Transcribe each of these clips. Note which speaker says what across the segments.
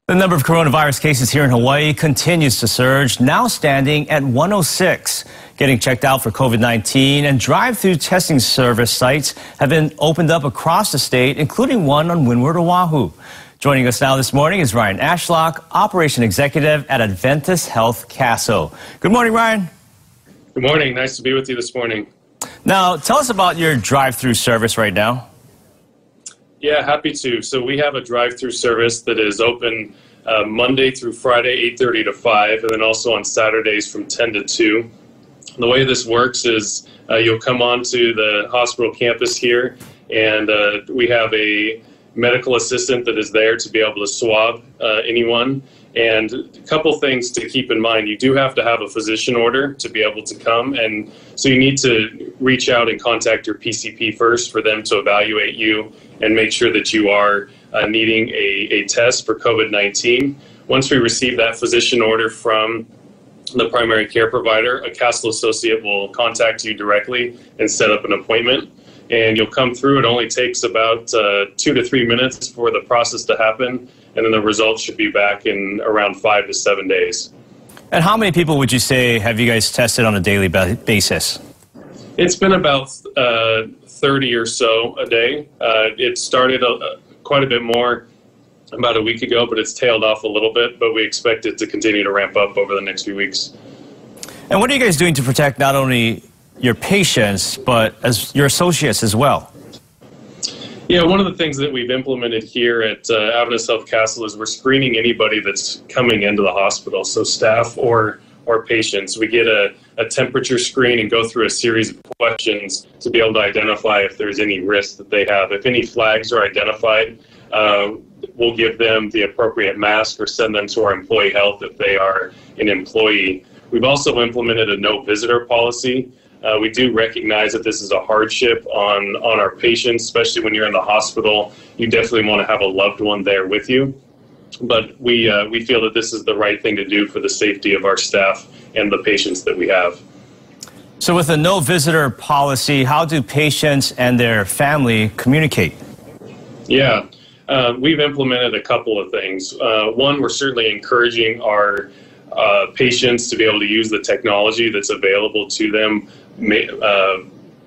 Speaker 1: The number of coronavirus cases here in Hawaii continues to surge, now standing at 106. Getting checked out for COVID-19 and drive-through testing service sites have been opened up across the state, including one on Windward, Oahu. Joining us now this morning is Ryan Ashlock, Operation Executive at Adventist Health Castle. Good morning, Ryan.
Speaker 2: Good morning. Nice to be with you this morning.
Speaker 1: Now, tell us about your drive-through service right now.
Speaker 2: Yeah, happy to. So we have a drive-through service that is open Monday through Friday, 8:30 to 5, and then also on Saturdays from 10 to 2. The way this works is you'll come onto the hospital campus here, and we have a medical assistant that is there to be able to swab anyone. And a couple things to keep in mind: you do have to have a physician order to be able to come, and so you need to reach out and contact your PCP first for them to evaluate you and make sure that you are needing a test for COVID-19. Once we receive that physician order from the primary care provider, a Castle associate will contact you directly and set up an appointment. And you'll come through. It only takes about 2 to 3 minutes for the process to happen, and then the results should be back in around 5 to 7 days.
Speaker 1: And how many people would you say have you guys tested on a daily basis?
Speaker 2: It's been about 30 or so a day. It started quite a bit more about a week ago, but it's tailed off a little bit, but we expect it to continue to ramp up over the next few weeks.
Speaker 1: And what are you guys doing to protect not only your patients, but as your associates as well?
Speaker 2: Yeah, one of the things that we've implemented here at Adventist Health Castle is we're screening anybody that's coming into the hospital, so staff or patients. We get a temperature screen and go through a series of questions to be able to identify if there's any risk that they have. If any flags are identified, we'll give them the appropriate mask or send them to our employee health if they are an employee. We've also implemented a no visitor policy. We do recognize that this is a hardship on our patients, especially when you're in the hospital. You definitely want to have a loved one there with you. But we feel that this is the right thing to do for the safety of our staff and the patients that we have.
Speaker 1: So with a no visitor policy, how do patients and their family communicate?
Speaker 2: Yeah, we've implemented a couple of things. One, we're certainly encouraging our patients to be able to use the technology that's available to them,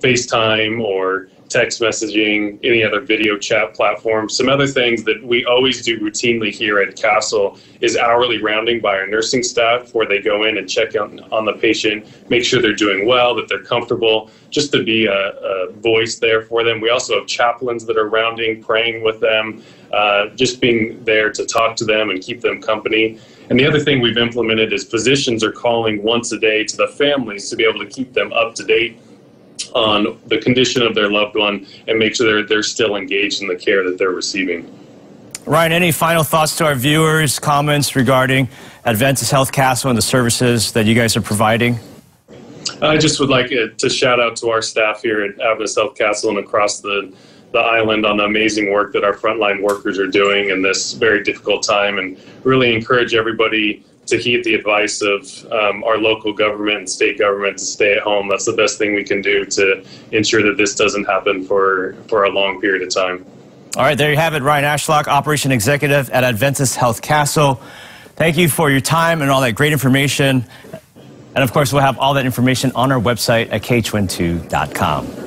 Speaker 2: FaceTime or text messaging, any other video chat platform. Some other things that we always do routinely here at Castle is hourly rounding by our nursing staff, where they go in and check on the patient, make sure they're doing well, that they're comfortable, just to be a voice there for them. We also have chaplains that are rounding, praying with them, just being there to talk to them and keep them company. And the other thing we've implemented is physicians are calling once a day to the families to be able to keep them up to date on the condition of their loved one and make sure they're still engaged in the care that they're receiving.
Speaker 1: Ryan, any final thoughts to our viewers, comments regarding Adventist Health Castle and the services that you guys are providing?
Speaker 2: I just would like to shout out to our staff here at Adventist Health Castle and across the island on the amazing work that our frontline workers are doing in this very difficult time, and really encourage everybody to heed the advice of our local government and state government to stay at home. That's the best thing we can do to ensure that this doesn't happen for a long period of time.
Speaker 1: All right, there you have it. Ryan Ashlock, Operation Executive at Adventist Health Castle. Thank you for your time and all that great information. And of course, we'll have all that information on our website at KHON2.com.